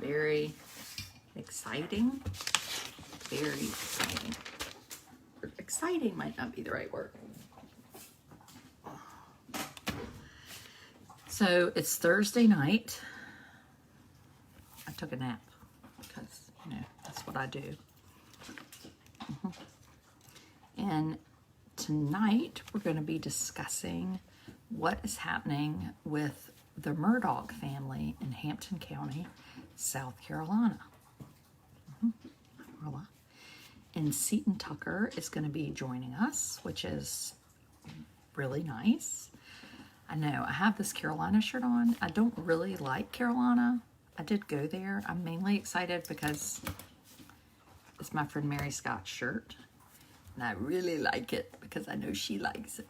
Very exciting. Very exciting. Exciting might not be the right word. So it's Thursday night. I took a nap because, that's what I do. And tonight we're going to be discussing what is happening with the Murdaugh family in Hampton County, South Carolina. And Seton Tucker is going to be joining us, which is really nice. I know I have this Carolina shirt on. I don't really like Carolina. I did go there. I'm mainly excited because it's my friend Mary Scott's shirt. And I really like it because I know she likes it.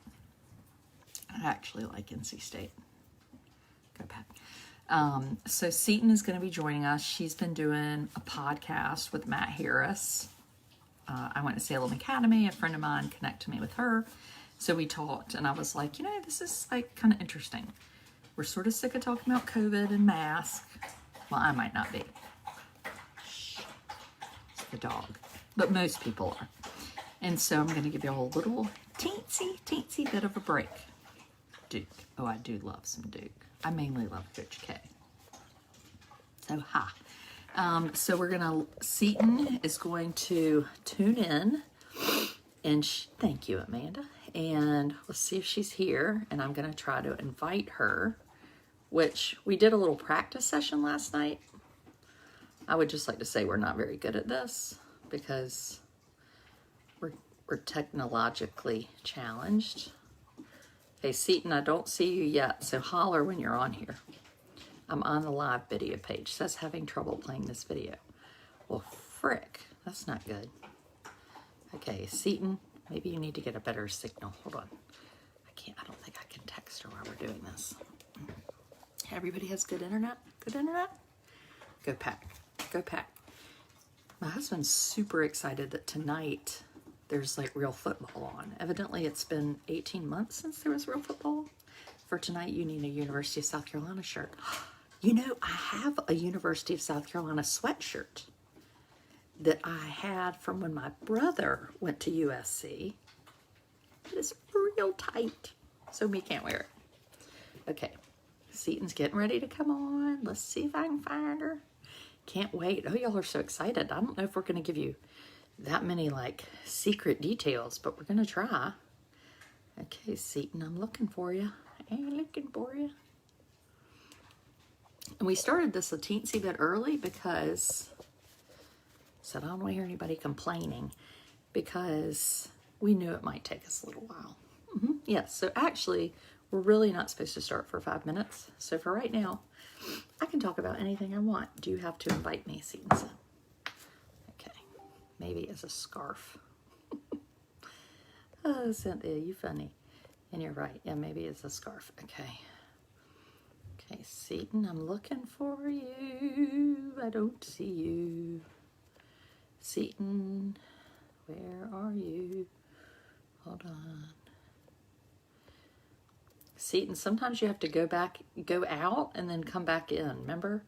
I actually like NC State. Go Pack. So Seton is going to be joining us. She's been doing a podcast with Matt Harris. I went to Salem Academy. A friend of mine connected me with her. So we talked, and I was like, this is like kind of interesting. We're sort of sick of talking about COVID and masks. Well, I might not be. Shh. It's the dog. But most people are. And so I'm going to give you a little teensy bit of a break. Duke. Oh, I do love some Duke. I mainly love Coach K. So, hi. So we're going to, Seton is going to tune in. And thank you, Amanda. And let's see if she's here. And I'm going to try to invite her, which we did a little practice session last night. I would just like to say we're not very good at this because we're technologically challenged. Hey, Seton, I don't see you yet, so holler when you're on here. I'm on the live video page. It says having trouble playing this video. Well, frick, that's not good. Okay, Seton, maybe you need to get a better signal. Hold on. I don't think I can text her while we're doing this. Everybody has good internet? Good internet? Go Pack. Go Pack. My husband's super excited that tonight there's like real football on. Evidently, it's been 18 months since there was real football. For tonight, you need a University of South Carolina shirt. I have a University of South Carolina sweatshirt that I had from when my brother went to USC. It is real tight, so me can't wear it. Okay, Seton's getting ready to come on. Let's see if I can find her. Can't wait. Oh, y'all are so excited. I don't know if we're going to give you that many secret details, but we're gonna try. Okay, Seton, I'm looking for you. I'm looking for you. And we started this a teensy bit early because I said I don't want to hear anybody complaining because we knew it might take us a little while. Yes, so actually we're really not supposed to start for 5 minutes. So for right now, I can talk about anything I want. Do you have to invite me, Seton? Maybe as a scarf. Oh, Cynthia, you funny. And you're right. Yeah, maybe as a scarf. Okay. Okay, Seton, I'm looking for you. I don't see you. Seton, where are you? Hold on. Seton, sometimes you have to go out and then come back in, remember?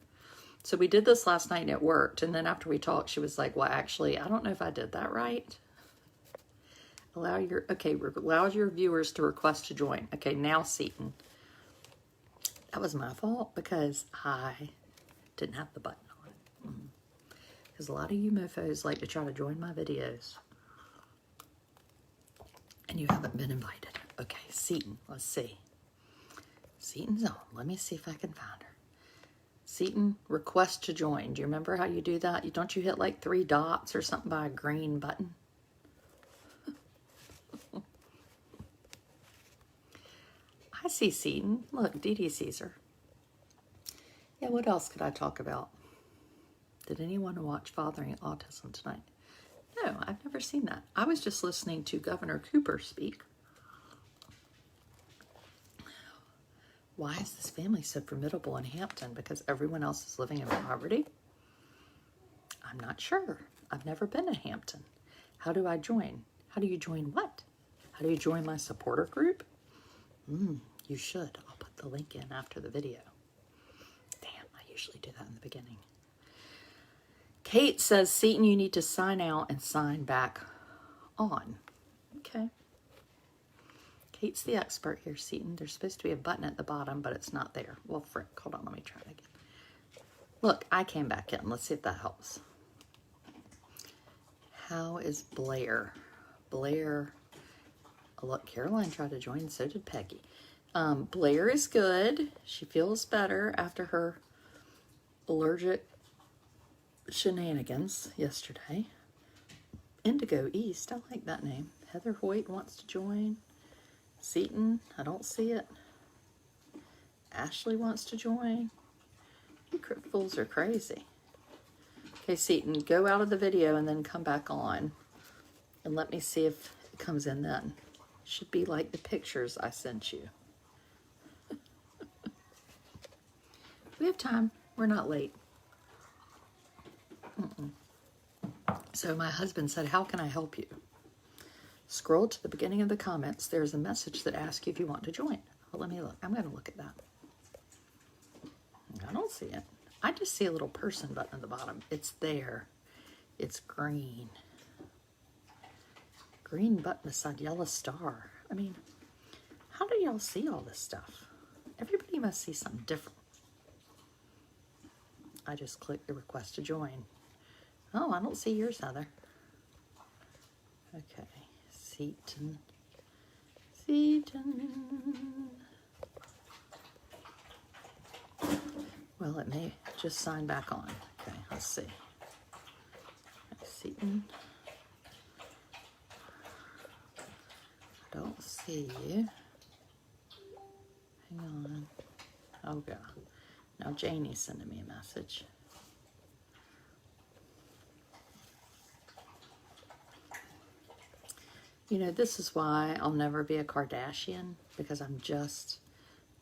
So we did this last night and it worked. And then after we talked, she was like, well, actually, I don't know if I did that right. Allow your viewers to request to join. Okay, now Seton. That was my fault because I didn't have the button on it. Because a lot of you mofos like to try to join my videos. And you haven't been invited. Okay, Seton, let's see. Seton's on. Let me see if I can find her. Seton, request to join. Do you remember how you do that? Don't you hit 3 dots or something by a green button? I see Seton. Look, Dee Dee sees her. Yeah, what else could I talk about? Did anyone watch Fathering Autism tonight? No, I've never seen that. I was just listening to Governor Cooper speak. Why is this family so formidable in Hampton? Because everyone else is living in poverty? I'm not sure. I've never been to Hampton. How do I join? How do you join what? How do you join my supporter group? You should. I'll put the link in after the video. usually do that in the beginning. Kate says, Seton, you need to sign out and sign back on. Okay. Kate's the expert here, Seton. There's supposed to be a button at the bottom, but it's not there. Well, frick, hold on, let me try it again. Look, I came back in. Let's see if that helps. How is Blair? Blair, oh, look, Caroline tried to join, so did Peggy. Blair is good. She feels better after her allergic shenanigans yesterday. Indigo East, I like that name. Heather Hoyt wants to join. Seton, I don't see it. Ashley wants to join. You fools are crazy. Okay, Seton, go out of the video and then come back on. And let me see if it comes in then. Should be like the pictures I sent you. We have time. We're not late. So my husband said, how can I help you? Scroll to the beginning of the comments. There's a message that asks you if you want to join. Well, let me look. I'm going to look at that. I don't see it. I just see a little person button at the bottom. It's there. It's green. Green button beside yellow star. I mean, how do y'all see all this stuff? Everybody must see something different. I just clicked the request to join. Oh, I don't see yours, Heather. Okay. Seton. Seton. Well, it may just sign back on. Okay, let's see. Seton. I don't see you. Hang on. Oh, God. Now Janie's sending me a message. You know, this is why I'll never be a Kardashian, because I'm just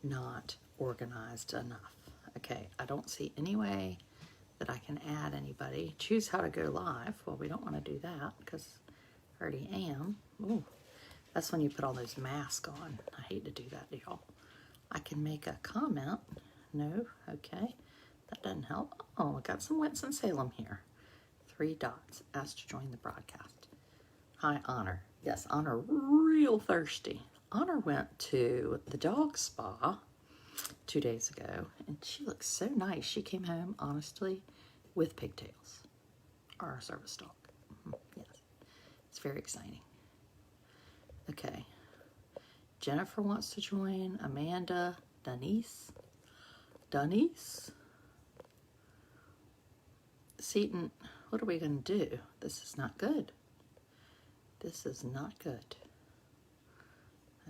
not organized enough. Okay, I don't see any way that I can add anybody. Choose how to go live. Well, we don't want to do that because I already am. Ooh, that's when you put all those masks on. I hate to do that to y'all. I can make a comment. No, okay. That doesn't help. Oh, I got some Winston-Salem here. 3 dots. Asked to join the broadcast. Hi, Honor. Yes, Honor real thirsty. Honor went to the dog spa 2 days ago, and she looks so nice. She came home, honestly, with pigtails. Our service dog. Yes. It's very exciting. Okay. Jennifer wants to join. Amanda. Denise. Seton, what are we going to do? This is not good. This is not good.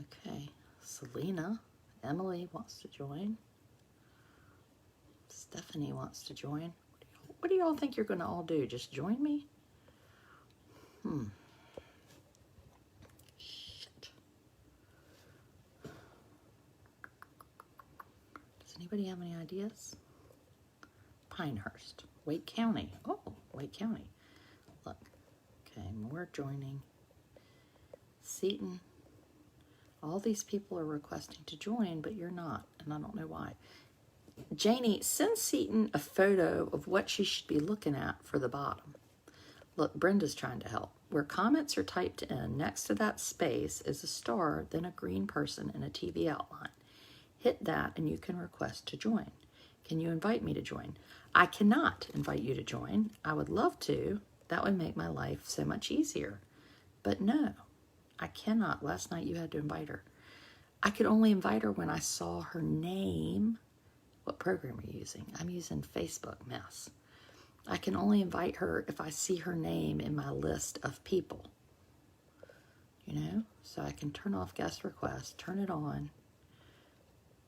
Okay. Selena. Emily wants to join. Stephanie wants to join. What do y'all think you're going to all do? Just join me? Shit. Does anybody have any ideas? Pinehurst. Wake County. Oh, Wake County. Look. Okay, more joining. Seton. All these people are requesting to join, but you're not, and I don't know why. Janie, send Seton a photo of what she should be looking at for the bottom. Look, Brenda's trying to help. Where comments are typed in, next to that space is a star, then a green person and a TV outline. Hit that and you can request to join. Can you invite me to join? I cannot invite you to join. I would love to. That would make my life so much easier. But no, I cannot. Last night you had to invite her. I could only invite her when I saw her name. What program are you using? I'm using Facebook Mess. I can only invite her if I see her name in my list of people. You know? So I can turn off guest requests, turn it on,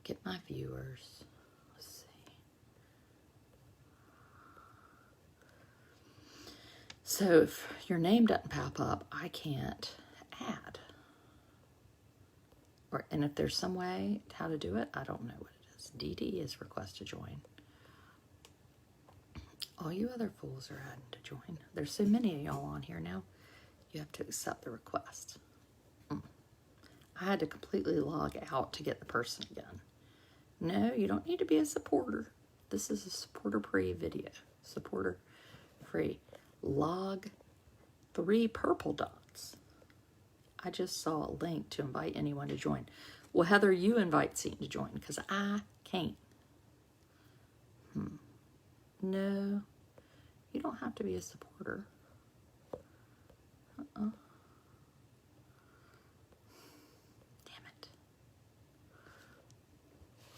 get my viewers. Let's see. So if your name doesn't pop up, I can't add. And if there's some way how to do it, I don't know what it is. DD is request to join. All you other fools are adding to join. There's so many of y'all on here now. You have to accept the request. I had to completely log out to get the person again. No, you don't need to be a supporter. This is a supporter-free video. Supporter-free. Log 3 purple dots. I just saw a link to invite anyone to join. Well, Heather, you invite Seton to join because I can't. No, you don't have to be a supporter. Damn it.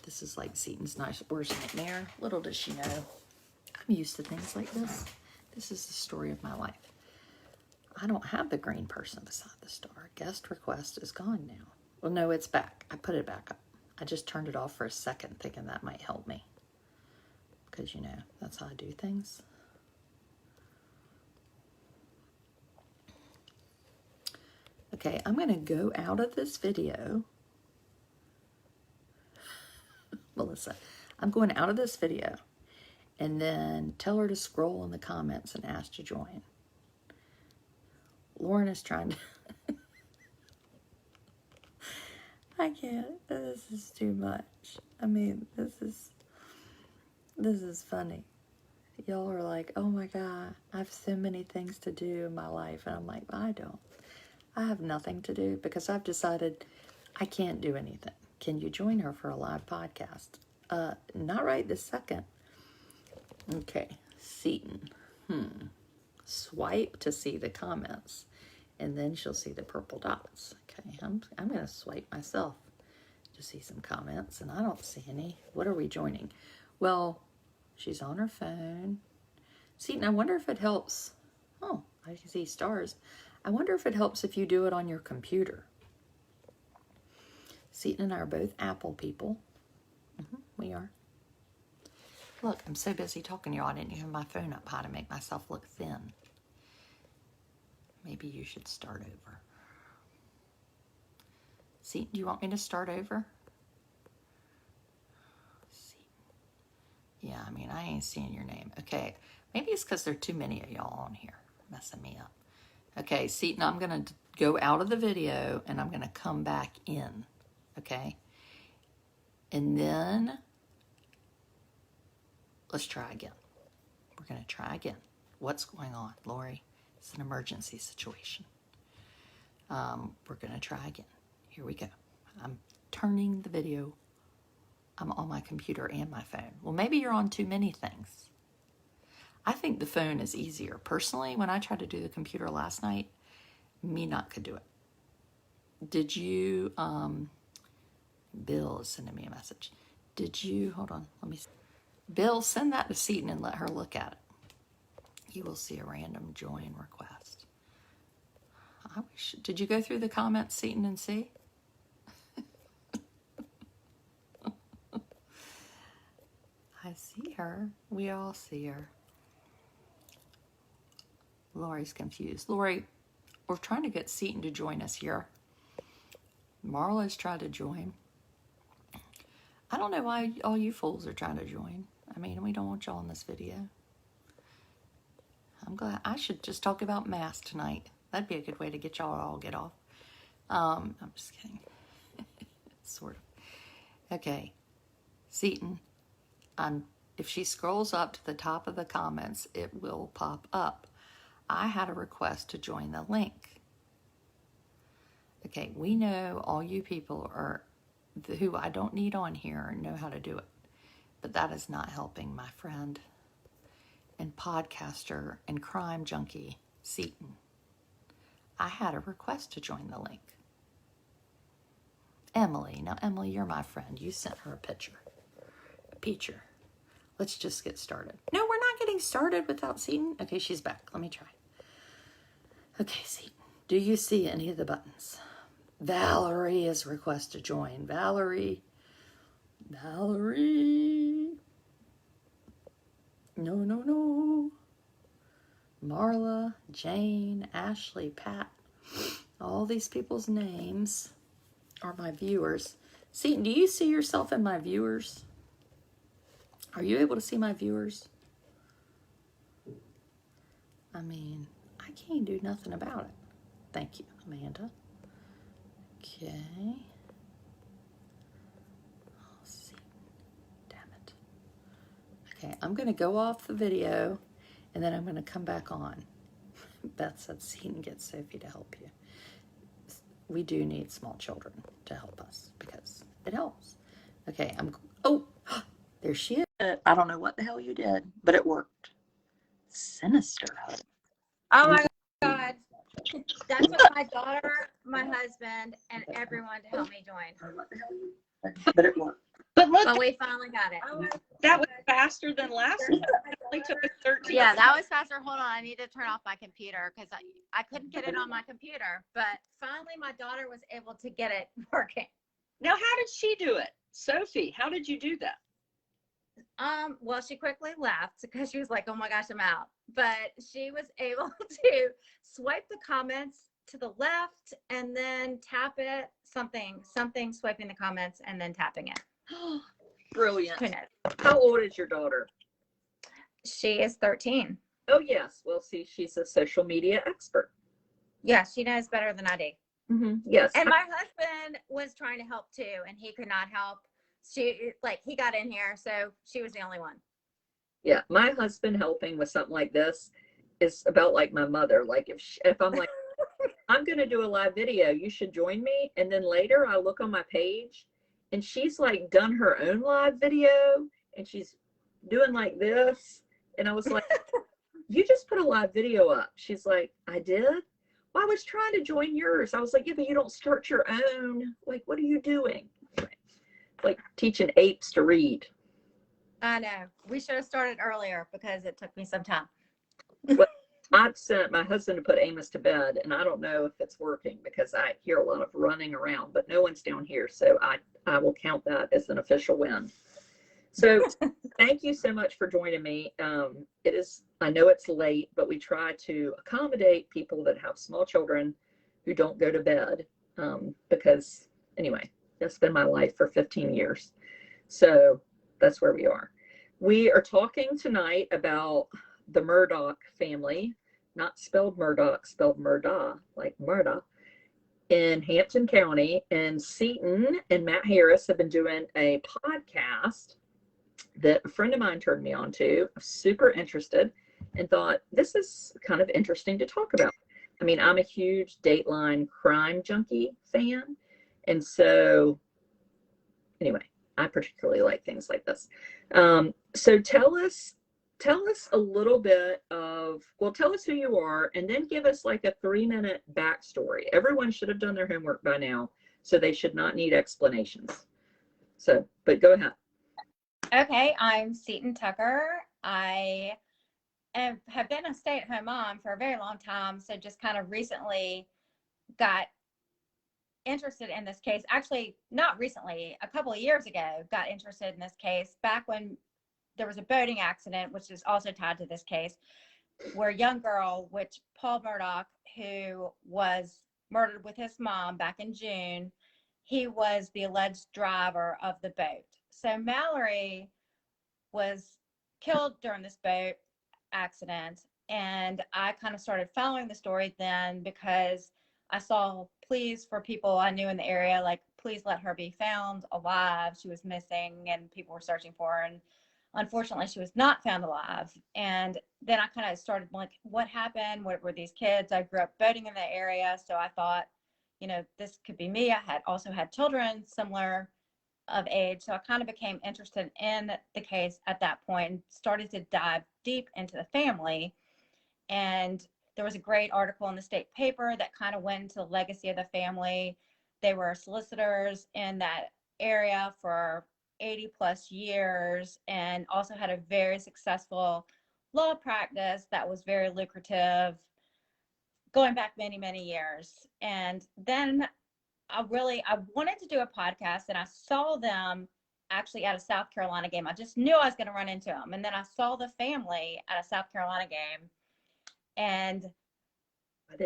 This is like Seton's worst nightmare. Little does she know, I'm used to things like this. This is the story of my life. I don't have the green person beside the star. Guest request is gone now. Well, no, it's back. I put it back up. I just turned it off for a second thinking that might help me. Because, you know, that's how I do things. Okay, I'm going to go out of this video. Melissa, I'm going out of this video and then tell her to scroll in the comments and ask to join. Lauren is trying to... I can't. This is too much. I mean, this is funny. Y'all are like, oh my God, I have so many things to do in my life. And I'm like, I don't. I have nothing to do because I've decided I can't do anything. Can you join her for a live podcast? Not right this second. Okay, Seton. Swipe to see the comments. And then she'll see the purple dots. Okay, I'm going to swipe myself to see some comments, and I don't see any. What are we joining? Well, she's on her phone. Seton, I wonder if it helps. Oh, I can see stars. I wonder if it helps if you do it on your computer. Seton and I are both Apple people. We are. Look, I'm so busy talking to you, I didn't even have my phone up high to make myself look thin. Maybe you should start over. Seton, do you want me to start over? Seton. Yeah, I mean, I ain't seeing your name. Okay, maybe it's because there are too many of y'all on here messing me up. Okay, Seton, I'm going to go out of the video and I'm going to come back in. Okay? And then let's try again. We're going to try again. What's going on, Lori? It's an emergency situation. We're going to try again. Here we go. I'm turning the video. I'm on my computer and my phone. Well, maybe you're on too many things. I think the phone is easier. Personally, when I tried to do the computer last night, me not could do it. Did you, Bill is sending me a message. Did you, hold on, let me see. Bill, send that to Seton and let her look at it. You will see a random join request. I wish, did you go through the comments, Seton, and see? I see her. We all see her. Lori's confused. Lori, we're trying to get Seton to join us here. Marla's tried to join. I don't know why all you fools are trying to join. I mean, we don't want y'all in this video. I'm glad. I should just talk about math tonight. That'd be a good way to get y'all all get off. I'm just kidding. Sort of. Okay. Seton, if she scrolls up to the top of the comments, it will pop up. I had a request to join the link. Okay, we know all you people are who I don't need on here know how to do it. But that is not helping my friend and podcaster and crime junkie, Seton. I had a request to join the link. Emily. Now, Emily, you're my friend. You sent her a picture. Let's just get started. No, we're not getting started without Seton. Okay, she's back. Let me try. Okay, Seton. Do you see any of the buttons? Valerie is request to join. Valerie. No. Marla, Jane, Ashley, Pat. All these people's names are my viewers. Seton, do you see yourself in my viewers? Are you able to see my viewers? I mean, I can't do nothing about it. Thank you, Amanda. Okay. Oh, Seton. Damn it. Okay, I'm going to go off the video and then I'm going to come back on. Beth said Seton get Sophie to help you. We do need small children to help us because it helps. Okay, oh, there she is. I don't know what the hell you did, but it worked. Sinister. Oh my God. That took my daughter, my husband, and everyone to help me join. But it worked. But look, But we finally got it. that was faster than last time. It only took us 13. Yeah, that was faster. Hold on. I need to turn off my computer because I couldn't get it on my computer. But finally, my daughter was able to get it working. Now, how did she do it? Sophie, how did you do that? Well, she quickly left because she was like, oh my gosh, I'm out. But she was able to swipe the comments to the left and then tap it, something, swiping the comments and then tapping it. Brilliant. Who knows? How old is your daughter? She is 13. Oh, yes. Well, see, she's a social media expert. Yeah, she knows better than I do. Mm-hmm. Yes. And my husband was trying to help too, and he could not help. He got in here, so she was the only one. Yeah, my husband helping with something like this is about like my mother. Like if I'm like, I'm going to do a live video, you should join me. And then later I look on my page and she's like done her own live video and she's doing like this. And I was like, you just put a live video up. She's like, I did? Well, I was trying to join yours. I was like, yeah, but you don't start your own. Like, what are you doing? Like teaching apes to read. I know. We should have started earlier because it took me some time. Well, I've sent my husband to put Amos to bed, and I don't know if it's working because I hear a lot of running around, but no one's down here. So I will count that as an official win. So thank you so much for joining me. I know it's late, but we try to accommodate people that have small children who don't go to bed because anyway, that's been my life for 15 years. So that's where we are. We are talking tonight about the Murdaugh family, not spelled Murdoch, spelled Murdaugh, like Murdaugh, in Hampton County. And Seton and Matt Harris have been doing a podcast that a friend of mine turned me on to. I'm super interested and thought this is kind of interesting to talk about. I mean, I'm a huge Dateline crime junkie fan. And so anyway, I particularly like things like this. So tell us a little bit of, well, tell us who you are and then give us like a 3-minute backstory. Everyone should have done their homework by now, so they should not need explanations. So, but go ahead. Okay, I'm Seton Tucker. I have been a stay-at-home mom for a very long time, so just kind of recently got interested in this case. Actually, not recently, a couple of years ago, got interested in this case back when there was a boating accident, which is also tied to this case, where a young girl, which Paul Murdaugh, who was murdered with his mom back in June, he was the alleged driver of the boat. So Mallory was killed during this boat accident, and I kind of started following the story then because I saw pleas for people I knew in the area, like, please let her be found alive. She was missing and people were searching for her. And unfortunately, she was not found alive. And then I kind of started like, what happened? What were these kids? I grew up boating in the area. So I thought, this could be me. I had also had children similar of age. So I kind of became interested in the case at that point and started to dive deep into the family. And there was a great article in the state paper that kind of went into the legacy of the family. They were solicitors in that area for 80 plus years and also had a very successful law practice that was very lucrative going back many, many years. And then I wanted to do a podcast, and I saw them actually at a South Carolina game. I just knew I was going to run into them. And then I saw the family at a South Carolina game, and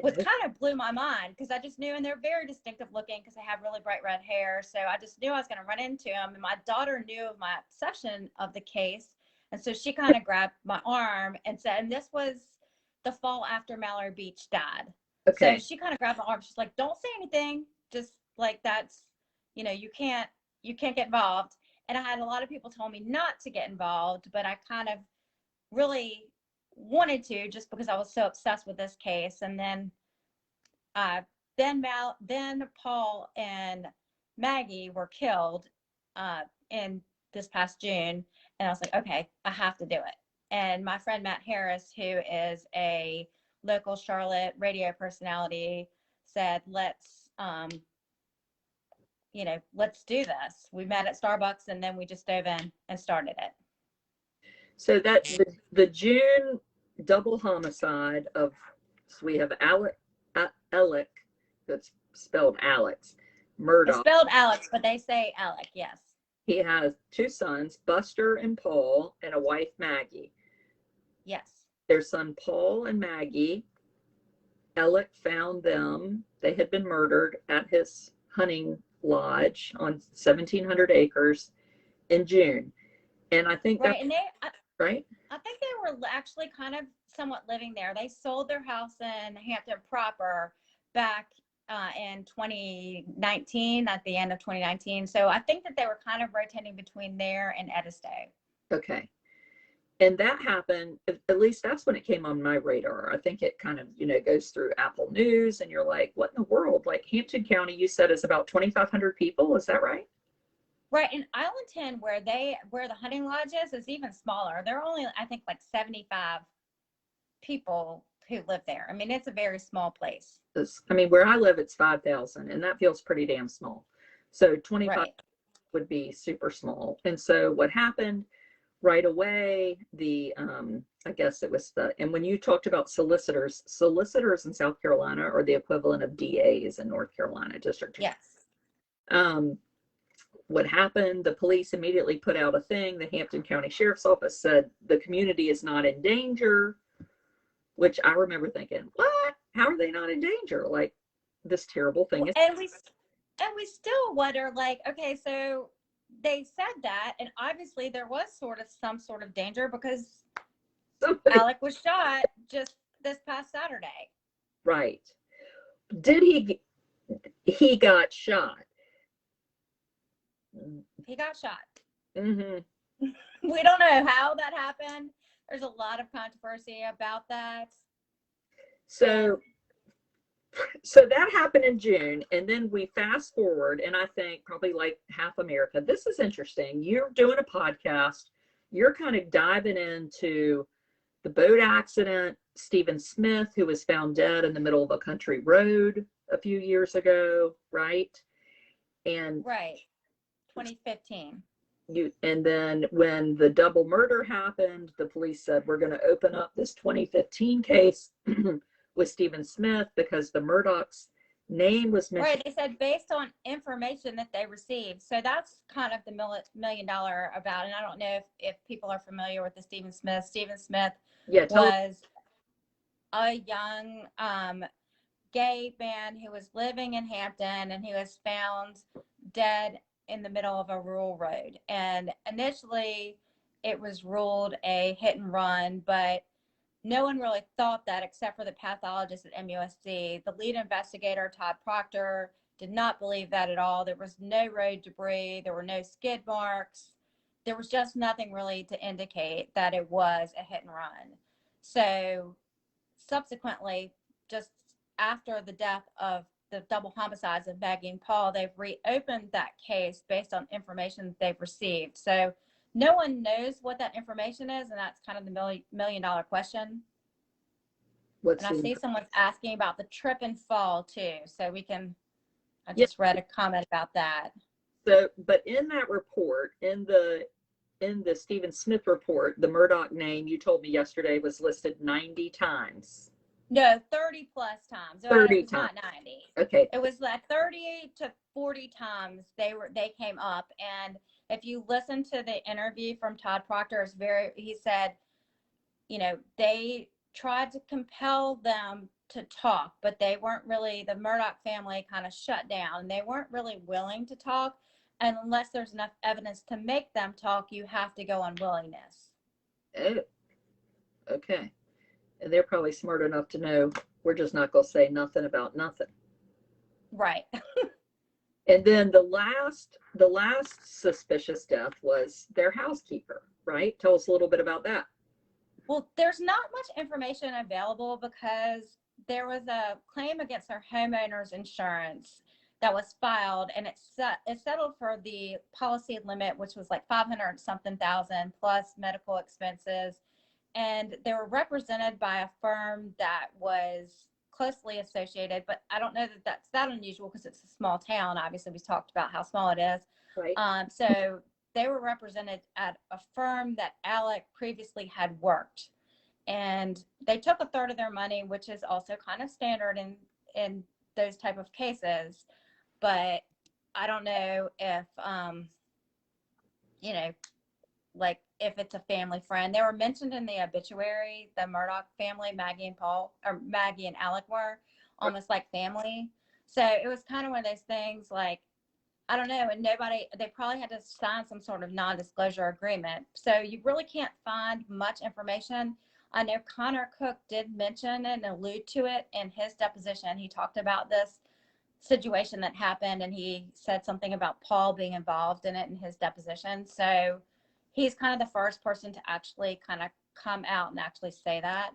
what kind of blew my mind, because I just knew, and they're very distinctive looking because they have really bright red hair. So I just knew I was going to run into them. And my daughter knew of my obsession of the case. And so she kind of grabbed my arm and said, and this was the fall after Mallory Beach died. Okay. So she kind of grabbed my arm. She's like, don't say anything. Just like, that's, you can't get involved. And I had a lot of people told me not to get involved, but I kind of really wanted to, just because I was so obsessed with this case. And then Paul and Maggie were killed in this past June, and I was like, okay, I have to do it. And my friend Matt Harris, who is a local Charlotte radio personality, said, let's let's do this. We met at Starbucks, and then we just dove in and started it. So that the June double homicide of, so we have Alec, that's spelled Alex, Murdaugh. It's spelled Alex, but they say Alec, yes. He has 2 sons, Buster and Paul, and a wife, Maggie. Yes. Their son, Paul and Maggie, Alec found them. They had been murdered at his hunting lodge on 1,700 acres in June. And I think right, right? I think they were actually kind of somewhat living there. They sold their house in Hampton proper back in 2019, at the end of 2019. So I think that they were kind of rotating between there and Edisto. Okay. And that happened, at least that's when it came on my radar. I think it kind of, goes through Apple News, and you're like, what in the world? Like Hampton County, you said, is about 2,500 people. Is that right? Right. In Islandton, where the hunting lodge is even smaller. There are only, I think, like 75 people who live there. I mean, it's a very small place. Where I live, it's 5,000, and that feels pretty damn small. So 25 would be super small. And so what happened right away, I guess it was and when you talked about solicitors in South Carolina are the equivalent of DAs in North Carolina, district. Yes. What happened, the police immediately put out a thing. The Hampton County Sheriff's Office said the community is not in danger, which I remember thinking, what? How are they not in danger? Like, this terrible thing is. And we still wonder, like, okay, so they said that, and obviously there was some sort of danger, because Alec was shot just this past Saturday. Right. He got shot. He got shot. Mm-hmm. We don't know how that happened. There's a lot of controversy about that. So that happened in June, and then we fast forward, and I think probably like half America. This is interesting. You're doing a podcast. You're kind of diving into the boat accident, Stephen Smith, who was found dead in the middle of a country road a few years ago, right? And right, 2015. And then when the double murder happened, the police said, we're going to open up this 2015 case with Stephen Smith because the Murdaugh's name was mentioned. Right, they said based on information that they received. So that's kind of the $1 million about, and I don't know if people are familiar with the Stephen Smith. Stephen Smith was a young gay man who was living in Hampton, and he was found dead in the middle of a rural road. And initially it was ruled a hit and run, but no one really thought that except for the pathologist at MUSC. The lead investigator, Todd Proctor, did not believe that at all. There was no road debris. There were no skid marks. There was just nothing really to indicate that it was a hit and run. So subsequently, just after the death of the double homicides of Maggie and Paul, they've reopened that case based on information that they've received. So no one knows what that information is, and that's kind of the $1 million question. And I see someone's asking about the trip and fall too. So I just read a comment about that. So, but in that report, in the Stephen Smith report, the Murdaugh name, you told me yesterday, was listed 90 times. No, 30 plus times. 30 times. Not 90. Okay. It was like 30 to 40 times they came up. And if you listen to the interview from Todd Proctor, he said, they tried to compel them to talk, but they weren't really, the Murdaugh family kind of shut down. They weren't really willing to talk. And unless there's enough evidence to make them talk, you have to go on willingness. Oh, okay. And they're probably smart enough to know we're just not going to say nothing about nothing. Right. And then the last suspicious death was their housekeeper, right? Tell us a little bit about that. Well, there's not much information available because there was a claim against their homeowner's insurance that was filed, and it settled for the policy limit, which was like 500 something thousand plus medical expenses. And they were represented by a firm that was closely associated, but I don't know that that's that unusual because it's a small town. Obviously, we talked about how small it is. Right. So they were represented at a firm that Alec previously had worked, and they took a third of their money, which is also kind of standard in those type of cases. But I don't know if you know, like if it's a family friend. They were mentioned in the obituary. The Murdaugh family, Maggie and Paul, or Maggie and Alec, were almost like family. So it was kind of one of those things, like, I don't know, and they probably had to sign some sort of non-disclosure agreement. So you really can't find much information. I know Connor Cook did mention and allude to it in his deposition. He talked about this situation that happened, and he said something about Paul being involved in it in his deposition. So he's kind of the first person to actually kind of come out and actually say that.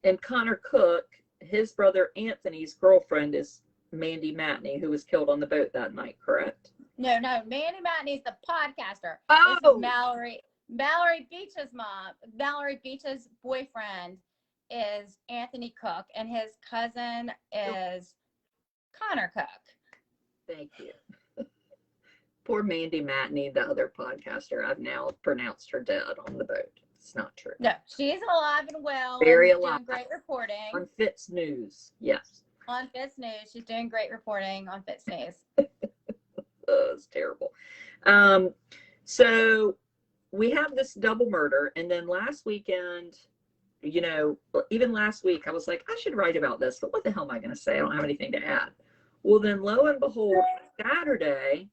And Connor Cook, his brother Anthony's girlfriend is Mandy Matney, who was killed on the boat that night, correct? No, Mandy Matney's the podcaster. Oh! This is Mallory Beach's mom. Mallory Beach's boyfriend is Anthony Cook, and his cousin is Connor Cook. Thank you. Poor Mandy Matney, the other podcaster. I've now pronounced her dead on the boat. It's not true. No, she's alive and well. Very and alive. Doing great reporting. On Fitz News, yes. On Fitz News. She's doing great reporting on Fitz News. It's terrible. So we have this double murder, and then last weekend, even last week, I was like, I should write about this, but what the hell am I going to say? I don't have anything to add. Well, then lo and behold, Saturday,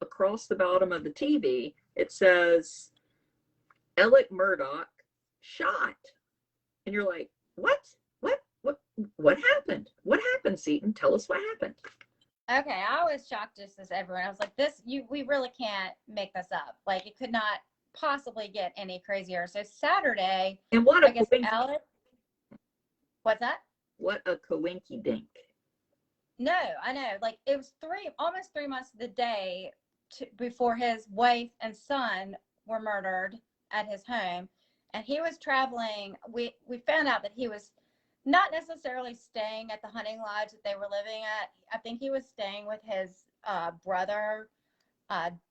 across the bottom of the TV, it says, Alec Murdaugh shot. And you're like, what happened? What happened, Seton? Tell us what happened. Okay, I was shocked just as everyone. I was like, we really can't make this up. Like, it could not possibly get any crazier. So Saturday, and what I guess Alec, what's that? What a coinky dink. No, I know. Like, it was almost 3 months of the day before his wife and son were murdered at his home. And he was traveling. We found out that he was not necessarily staying at the hunting lodge that they were living at. I think he was staying with his brother,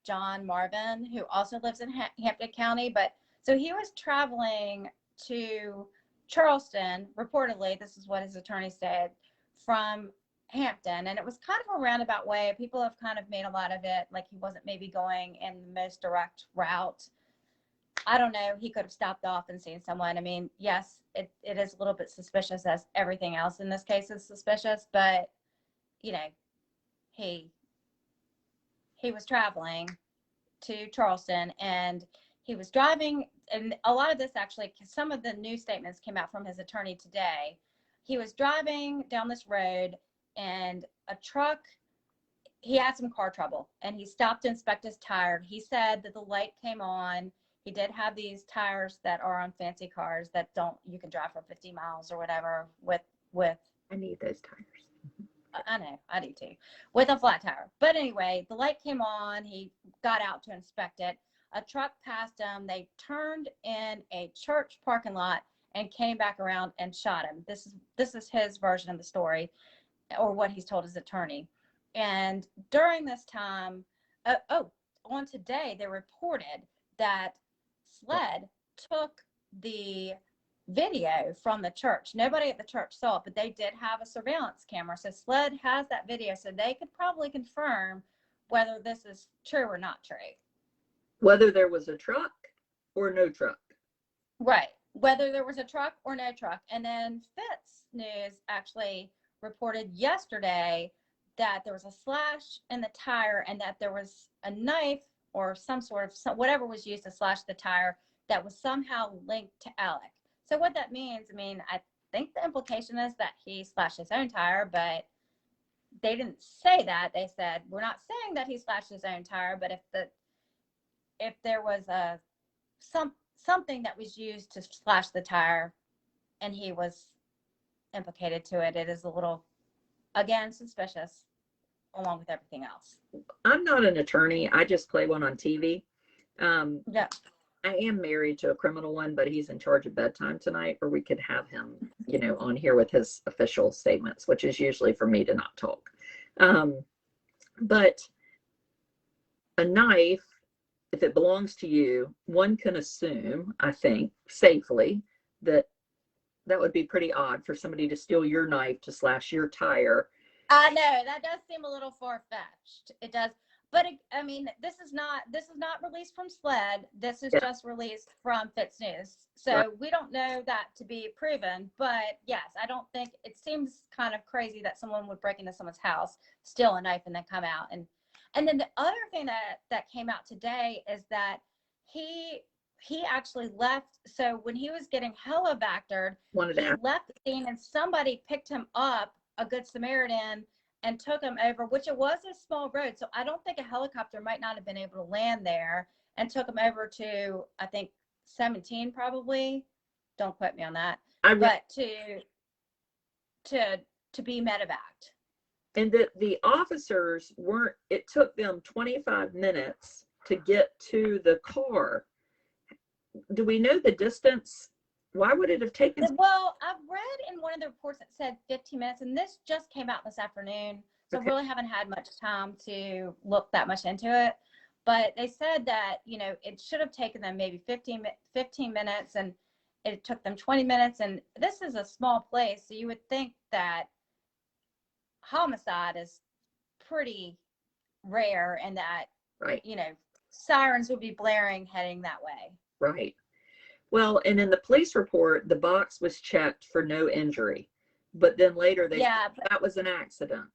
John Marvin, who also lives in Hampton County. But so he was traveling to Charleston, reportedly, this is what his attorney said, from Hampton. And it was kind of a roundabout way. People have kind of made a lot of it like he wasn't maybe going in the most direct route. I don't know. He could have stopped off and seen someone. I mean, yes, it is a little bit suspicious, as everything else in this case is suspicious, but he was traveling to Charleston, and he was driving, and a lot of this actually, some of the news statements came out from his attorney today. He was driving down this road, and a truck, he had some car trouble, and he stopped to inspect his tire. He said that the light came on. He did have these tires that are on fancy cars that you can drive for 50 miles or whatever with. I need those tires. I know, I do too, with a flat tire. But anyway, the light came on. He got out to inspect it. A truck passed him. They turned in a church parking lot and came back around and shot him. This is his version of the story, or what he's told his attorney. And during this time, on today, they reported that SLED took the video from the church. Nobody at the church saw it, but they did have a surveillance camera. So SLED has that video, so they could probably confirm whether this is true or not true. Whether there was a truck or no truck. Right. Whether there was a truck or no truck. And then Fitz News actually reported yesterday that there was a slash in the tire, and that there was a knife or some sort of whatever was used to slash the tire that was somehow linked to Alec. So what that means, I think the implication is that he slashed his own tire, but they didn't say that. They said, we're not saying that he slashed his own tire, but if there was something that was used to slash the tire and he was implicated to it, it is a little, again, suspicious, along with everything else. I'm not an attorney. I just play one on TV. Yeah. I am married to a criminal one, but he's in charge of bedtime tonight, or we could have him, on here with his official statements, which is usually for me to not talk. But a knife, if it belongs to you, one can assume, I think, safely, that would be pretty odd for somebody to steal your knife to slash your tire. I know that does seem a little far-fetched. It does. But I mean, this is not released from SLED. This is just released from Fitz News. So Right. we don't know that to be proven. But yes, I don't think it seems kind of crazy that someone would break into someone's house, steal a knife, and then come out. And then the other thing that came out today is that he actually left. So when he was getting helicoptered, he left the scene and somebody picked him up, a Good Samaritan, and took him over, which it was a small road. So I don't think a helicopter might not have been able to land there, and took him over to, I think, 17 probably. Don't quote me on that. But to be medevaced. And the officers weren't, it took them 25 minutes to get to the car. Do we know the distance? Why would it have taken? Well, I've read in one of the reports that said 15 minutes, and this just came out this afternoon. So I really haven't had much time to look that much into it. But they said that, it should have taken them maybe 15 minutes, and it took them 20 minutes. And this is a small place, so you would think that homicide is pretty rare, and that, sirens would be blaring heading that way. Right. Well, and in the police report, the box was checked for no injury, but then later they said that was an accident.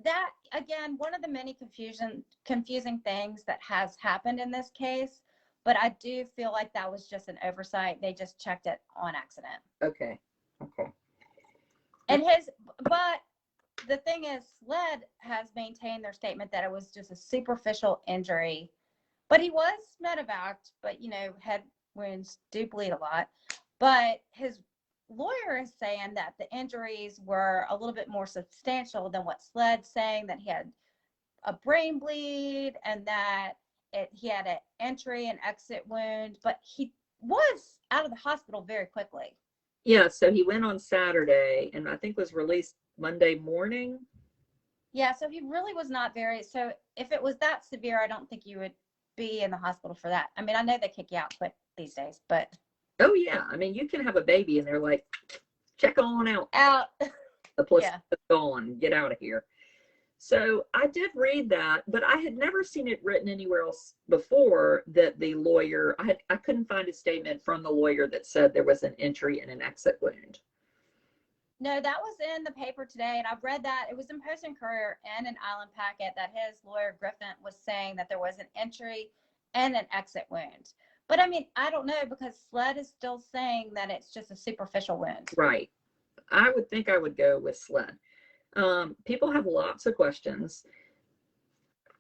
That, again, one of the many confusing things that has happened in this case, but I do feel like that was just an oversight. They just checked it on accident. Okay. And but the thing is, SLED has maintained their statement that it was just a superficial injury, but he was medevaced, but, head wounds do bleed a lot. But his lawyer is saying that the injuries were a little bit more substantial than what SLED's saying, that he had a brain bleed and that he had an entry and exit wound, but he was out of the hospital very quickly. Yeah, so he went on Saturday and I think was released Monday morning. Yeah, so he really was not so if it was that severe, I don't think you would be in the hospital for that. I mean, I know they kick you out quick these days, but. Oh yeah, I mean, you can have a baby and they're like, check on out. The place is gone, get out of here. So I did read that, but I had never seen it written anywhere else before that the lawyer, I couldn't find a statement from the lawyer that said there was an entry and an exit wound. No, that was in the paper today, and I've read that. It was in Post and Courier and an Island Packet that his lawyer, Griffin, was saying that there was an entry and an exit wound. But I mean, I don't know, because SLED is still saying that it's just a superficial wound. Right. I would think I would go with SLED. People have lots of questions.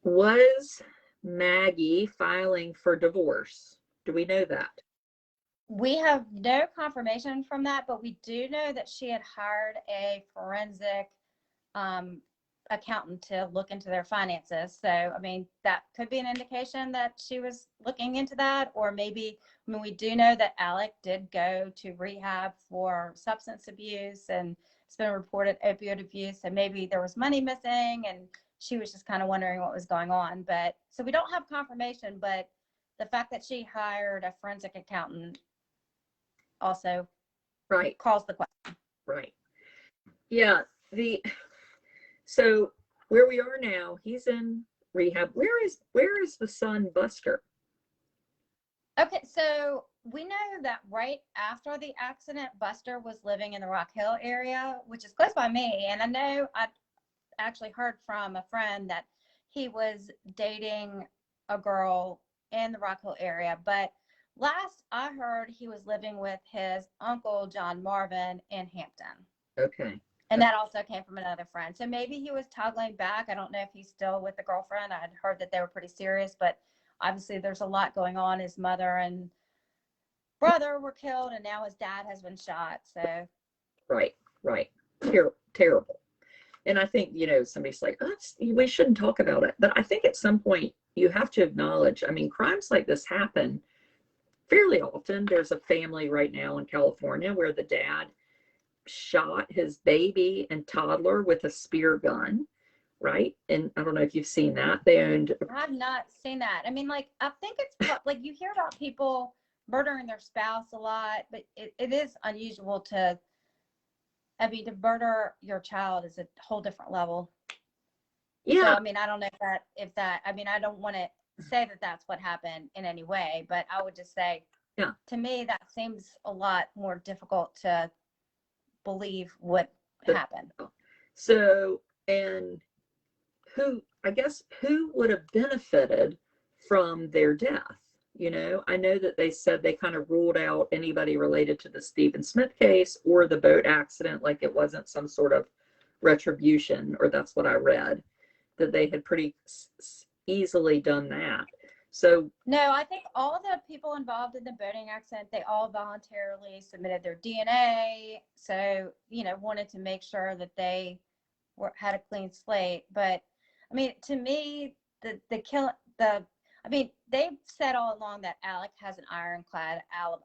Was Maggie filing for divorce? Do we know that? We have no confirmation from that, but we do know that she had hired a forensic accountant to look into their finances. So, I mean, that could be an indication that she was looking into that, or maybe, I mean, we do know that Alec did go to rehab for substance abuse, and it's been reported opioid abuse, and maybe there was money missing and she was just kind of wondering what was going on. But so we don't have confirmation, but the fact that she hired a forensic accountant also calls the question. Right. Yeah. So where we are now, he's in rehab. Where is the son, Buster? Okay, so we know that right after the accident, Buster was living in the Rock Hill area, which is close by me. And I know I actually heard from a friend that he was dating a girl in the Rock Hill area. But last I heard, he was living with his uncle, John Marvin, in Hampton. Okay. And that also came from another friend. So maybe he was toggling back. I don't know if he's still with the girlfriend. I had heard that they were pretty serious, but obviously there's a lot going on. His mother and brother were killed, and now his dad has been shot. So Right, right. Terrible. And I think, somebody's like, oh, we shouldn't talk about it. But I think at some point you have to acknowledge, I mean, crimes like this happen fairly often. There's a family right now in California where the dad shot his baby and toddler with a spear gun, right? And I don't know if you've seen that. They owned. I have not seen that. I mean, like, I think it's like you hear about people murdering their spouse a lot, but it is unusual to murder your child is a whole different level. Yeah. So, I mean, I don't know if that, I mean, I don't want to say that that's what happened in any way, but I would just say, yeah, to me, that seems a lot more difficult to believe what happened. So, and who would have benefited from their death? I know that they said they kind of ruled out anybody related to the Stephen Smith case or the boat accident, like it wasn't some sort of retribution, or that's what I read, that they had pretty easily done that. So no, I think all the people involved in the boating accident, they all voluntarily submitted their DNA. So, wanted to make sure that they had a clean slate. But I mean, to me, they've said all along that Alec has an ironclad alibi.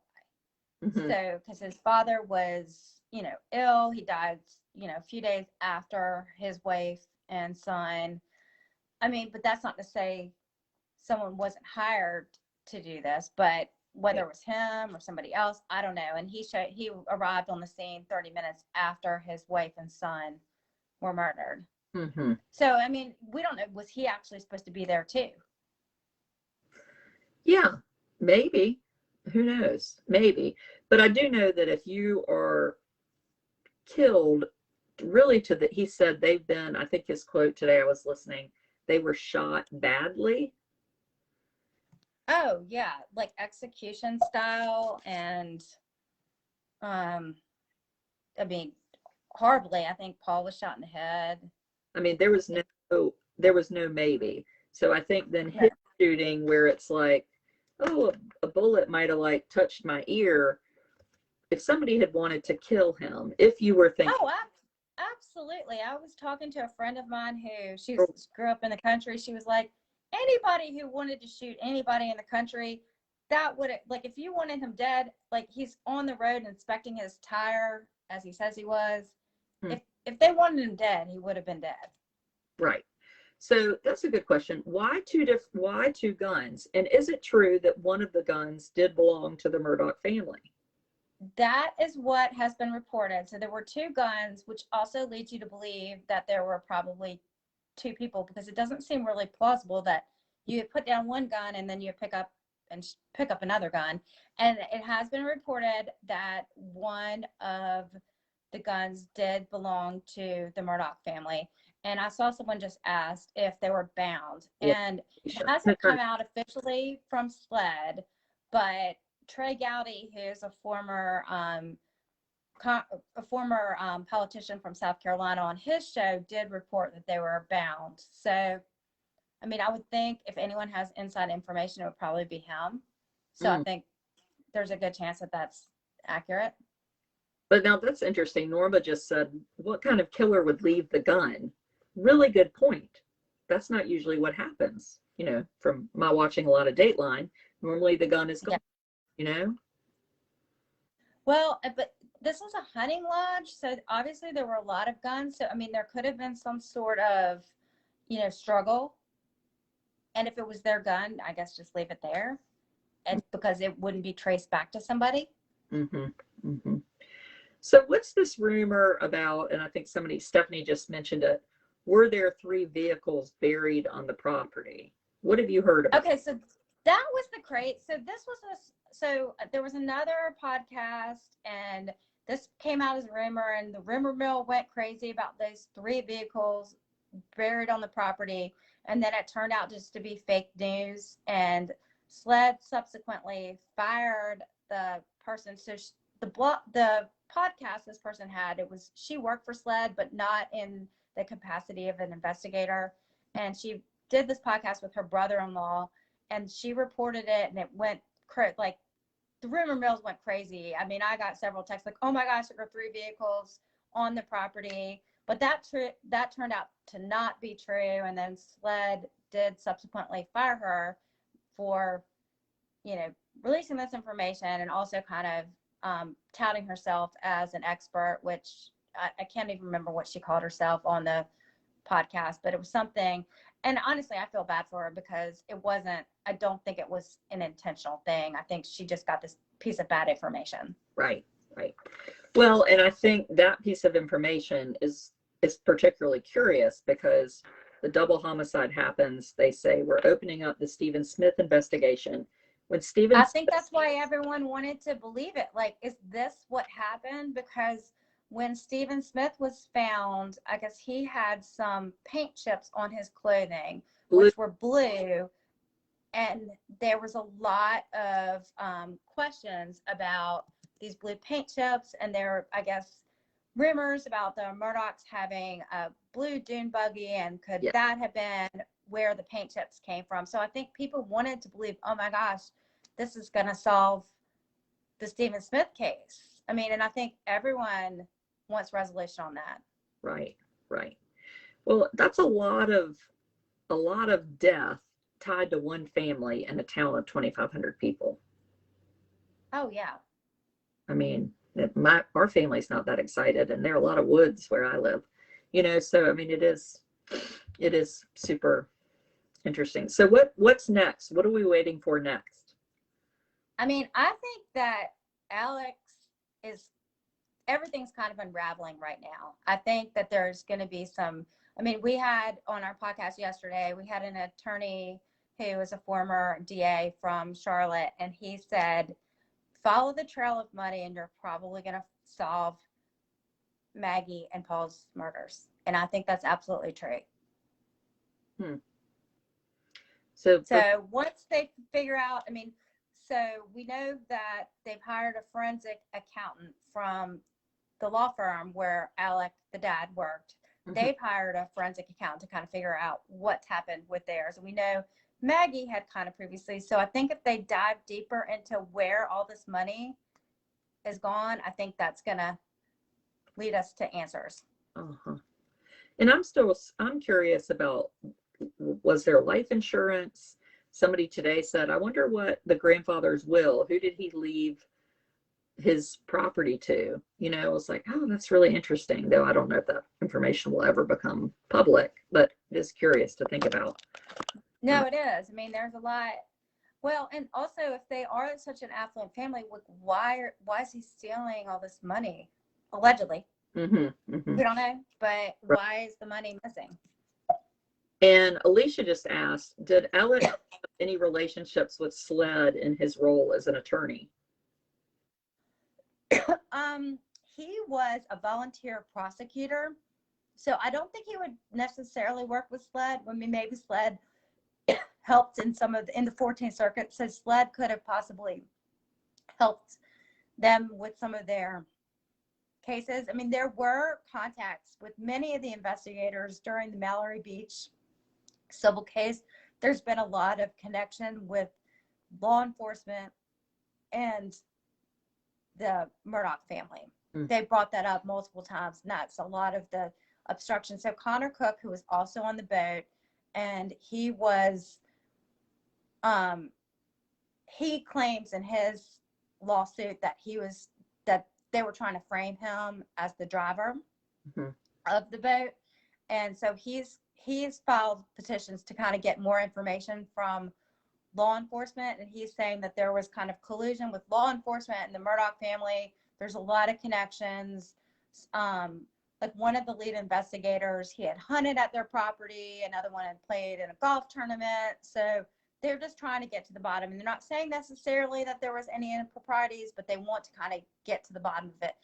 mm-hmm. So, because his father was, ill, he died, a few days after his wife and son. I mean, but that's not to say someone wasn't hired to do this, but whether it was him or somebody else, I don't know. And he arrived on the scene 30 minutes after his wife and son were murdered. Mm-hmm. So, I mean, we don't know. Was he actually supposed to be there too? Yeah, maybe. Who knows? Maybe. But I do know that if you are killed, really he said they've been, I think his quote today, I was listening, they were shot badly. Oh, yeah. Like execution style. And, I mean, horribly. I think Paul was shot in the head. I mean, there was no maybe. So I think then his shooting, where it's like, oh, a bullet might have like touched my ear. If somebody had wanted to kill him, if you were thinking, oh, absolutely. I was talking to a friend of mine who grew up in the country. She was like, anybody who wanted to shoot anybody in the country, that would, like, if you wanted him dead, like he's on the road inspecting his tire as he says he was. If they wanted him dead, he would have been dead. Right. So that's a good question. Why two guns? And is it true that one of the guns did belong to the Murdaugh family? That is what has been reported. So there were two guns, which also leads you to believe that there were probably two people, because it doesn't seem really plausible that you put down one gun and then you pick up another gun. And it has been reported that one of the guns did belong to the Murdaugh family. And I saw someone just asked if they were bound. Yeah. And it hasn't come out officially from SLED, but Trey Gowdy, who's a former politician from South Carolina, on his show did report that they were bound. So, I mean, I would think if anyone has inside information, it would probably be him. So I think there's a good chance that that's accurate. But now that's interesting. Norma just said, what kind of killer would leave the gun? Really good point. That's not usually what happens. From my watching a lot of Dateline, normally the gun is gone, Well, but this was a hunting lodge, so obviously there were a lot of guns. So, I mean, there could have been some sort of, struggle. And if it was their gun, I guess just leave it there, and because it wouldn't be traced back to somebody. Mm-hmm. Mm-hmm. So what's this rumor about, and I think Stephanie just mentioned it, were there 3 vehicles buried on the property? What have you heard about? Okay, so that was the crate. So there was another podcast, and this came out as a rumor, and the rumor mill went crazy about those 3 vehicles buried on the property. And then it turned out just to be fake news. And SLED subsequently fired the person. So the podcast this person had, she worked for SLED, but not in the capacity of an investigator. And she did this podcast with her brother-in-law, and she reported it, and it went like the rumor mills went crazy. I mean, I got several texts like, "Oh my gosh, there were 3 vehicles on the property," but that turned out to not be true. And then SLED did subsequently fire her for, releasing this information, and also kind of touting herself as an expert, which I can't even remember what she called herself on the podcast, but it was something. And honestly, I feel bad for her because I don't think it was an intentional thing. I think she just got this piece of bad information. Right. Well, and I think that piece of information is particularly curious because the double homicide happens. They say we're opening up the Stephen Smith investigation. I think that's why everyone wanted to believe it. Like, is this what happened? Because when Stephen Smith was found, I guess he had some paint chips on his clothing, which were blue. And there was a lot of questions about these blue paint chips. And there were, I guess, rumors about the Murdaughs having a blue dune buggy. And could that have been where the paint chips came from? So I think people wanted to believe, oh my gosh, this is going to solve the Stephen Smith case. I mean, and I think everyone wants resolution on that. Right. Well, that's a lot of death tied to one family in a town of 2,500 people. Oh yeah. I mean, our family's not that excited, and there are a lot of woods where I live, so I mean, it is super interesting. So what's next? What are we waiting for next? I mean, I think that everything's kind of unraveling right now. I think that there's going to be we had on our podcast yesterday, we had an attorney who is a former DA from Charlotte, and he said, follow the trail of money and you're probably going to solve Maggie and Paul's murders. And I think that's absolutely true. So once they figure out, so we know that they've hired a forensic accountant from the law firm where Alec, the dad, worked. Mm-hmm. They've hired a forensic accountant to kind of figure out what's happened with theirs. And we know Maggie had kind of previously. So I think if they dive deeper into where all this money is gone, I think that's going to lead us to answers. Uh-huh. And I'm curious about, was there life insurance? Somebody today said, I wonder what the grandfather's will, who did he leave his property to? I was like, oh, that's really interesting, though I don't know if that information will ever become public, but it is curious to think about. No, it is. There's a lot. Well, and also if they are such an affluent family, why is he stealing all this money? Allegedly. We don't know, but why is the money missing? And Alicia just asked, did Alec have any relationships with SLED in his role as an attorney? He was a volunteer prosecutor, so I don't think he would necessarily work with SLED. Maybe SLED helped in the 14th Circuit, so SLED could have possibly helped them with some of their cases. There were contacts with many of the investigators during the Mallory Beach civil case. There's been a lot of connection with law enforcement and the Murdaugh family. They brought that up multiple times, and that's a lot of the obstruction. So Connor Cook, who was also on the boat, and he was, he claims in his lawsuit that they were trying to frame him as the driver of the boat. And so he's filed petitions to kind of get more information from law enforcement. And he's saying that there was kind of collusion with law enforcement and the Murdaugh family. There's a lot of connections. Like one of the lead investigators, he had hunted at their property. Another one had played in a golf tournament. So they're just trying to get to the bottom. And they're not saying necessarily that there was any improprieties, but they want to kind of get to the bottom of it.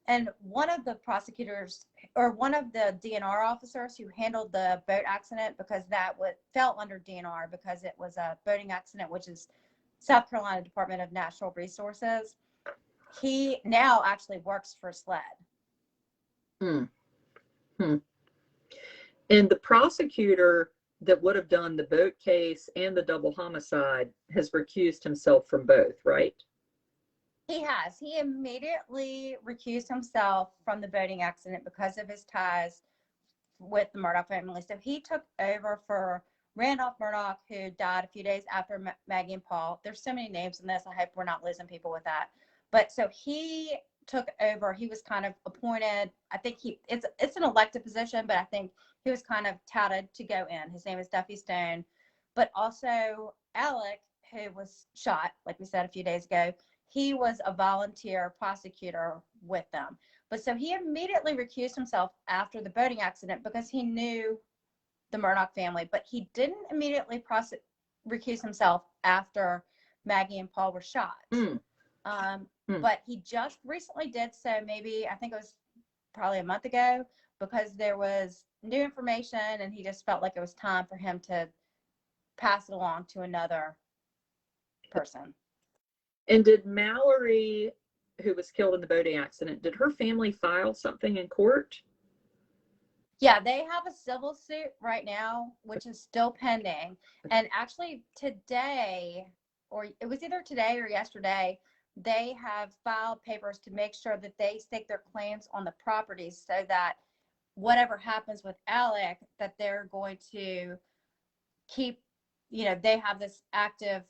And one of the prosecutors, or one of the DNR officers who handled the boat accident, because that fell under DNR because it was a boating accident, which is South Carolina Department of Natural Resources. he now actually works for SLED. Hmm. Hmm. And the prosecutor that would have done the boat case and the double homicide has recused himself from both, right? He has. He immediately recused himself from the boating accident because of his ties with the Murdaugh family. So he took over for Randolph Murdaugh, who died a few days after Maggie and Paul. There's so many names in this. I hope we're not losing people with that. But so he took over. He was kind of appointed. I think it's an elected position, but I think he was kind of touted to go in. His name is Duffy Stone. But also Alec, who was shot, like we said a few days ago, he was a volunteer prosecutor with them. But so he immediately recused himself after the boating accident because he knew the Murdaugh family, but he didn't immediately recuse himself after Maggie and Paul were shot. But he just recently did so, maybe, I think it was probably a month ago, because there was new information and he just felt like it was time for him to pass it along to another person. And did Mallory, who was killed in the boating accident, did her family file something in court? Yeah, they have a civil suit right now, which is still pending. And actually today, or it was either today or yesterday, they have filed papers to make sure that they stake their claims on the properties so that whatever happens with Alec, that they're going to keep, they have this active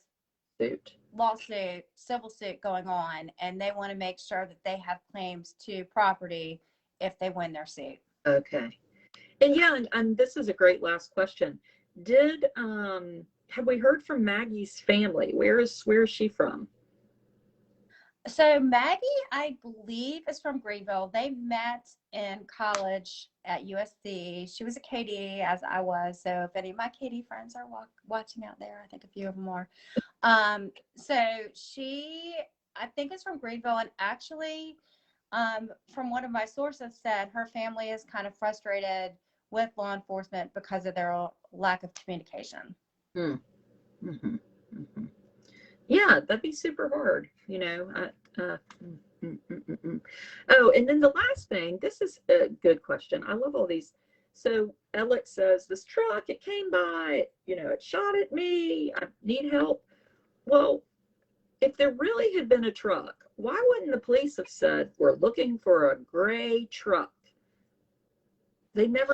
lawsuit, civil suit going on, and they want to make sure that they have claims to property if they win their suit. Okay. And yeah, and this is a great last question. Have we heard from Maggie's family? Where is she from? So Maggie, I believe, is from Greenville. They met in college at USC. She was a KD, as I was. So if any of my KD friends are watching out there, I think a few of them are. So she, I think, is from Greenville, and actually, from one of my sources said her family is kind of frustrated with law enforcement because of their lack of communication. Mm-hmm. Mm-hmm. Yeah, that'd be super hard, Oh, and then the last thing, this is a good question. I love all these. So Alex says, this truck, it came by, it shot at me. I need help. Well, if there really had been a truck, why wouldn't the police have said, we're looking for a gray truck? They never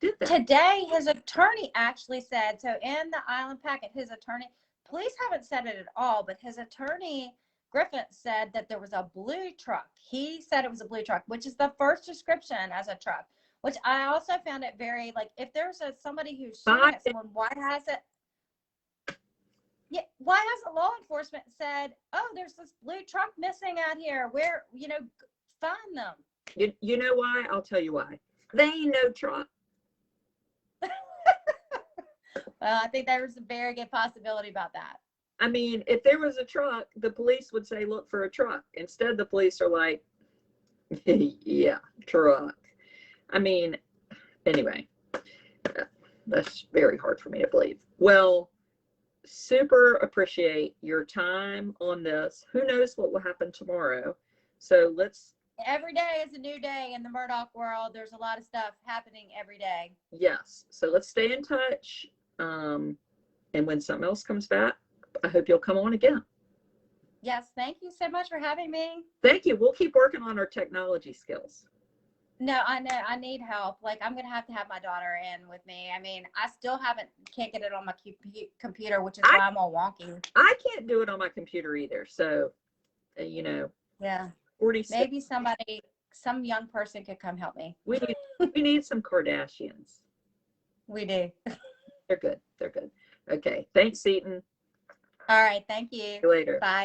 did that. Today, his attorney actually said, so in the Island packet, police haven't said it at all, but his attorney, Griffin, said that there was a blue truck. He said it was a blue truck, which is the first description as a truck, which I also found it very, like, if there's somebody who's shooting at someone, why hasn't law enforcement said, oh, there's this blue truck missing out here, where, find them? You know why? I'll tell you why. They ain't no truck. Well, I think there's a very good possibility about that. I mean, if there was a truck, the police would say, look for a truck. Instead, the police are like, yeah, truck. I mean, anyway, that's very hard for me to believe. Well, super appreciate your time on this. Who knows what will happen tomorrow? So every day is a new day in the Murdaugh world. There's a lot of stuff happening every day. Yes. So let's stay in touch. And when something else comes back, I hope you'll come on again. Yes. Thank you so much for having me. Thank you. We'll keep working on our technology skills. No, I know I need help. Like, I'm going to have my daughter in with me. I mean, I still can't get it on my computer, which is why I'm all wonky. I can't do it on my computer either. So, yeah. 46. Maybe some young person could come help me. We need some Kardashians. We do. They're good. Okay. Thanks, Seton. All right. Thank you. See you later. Bye.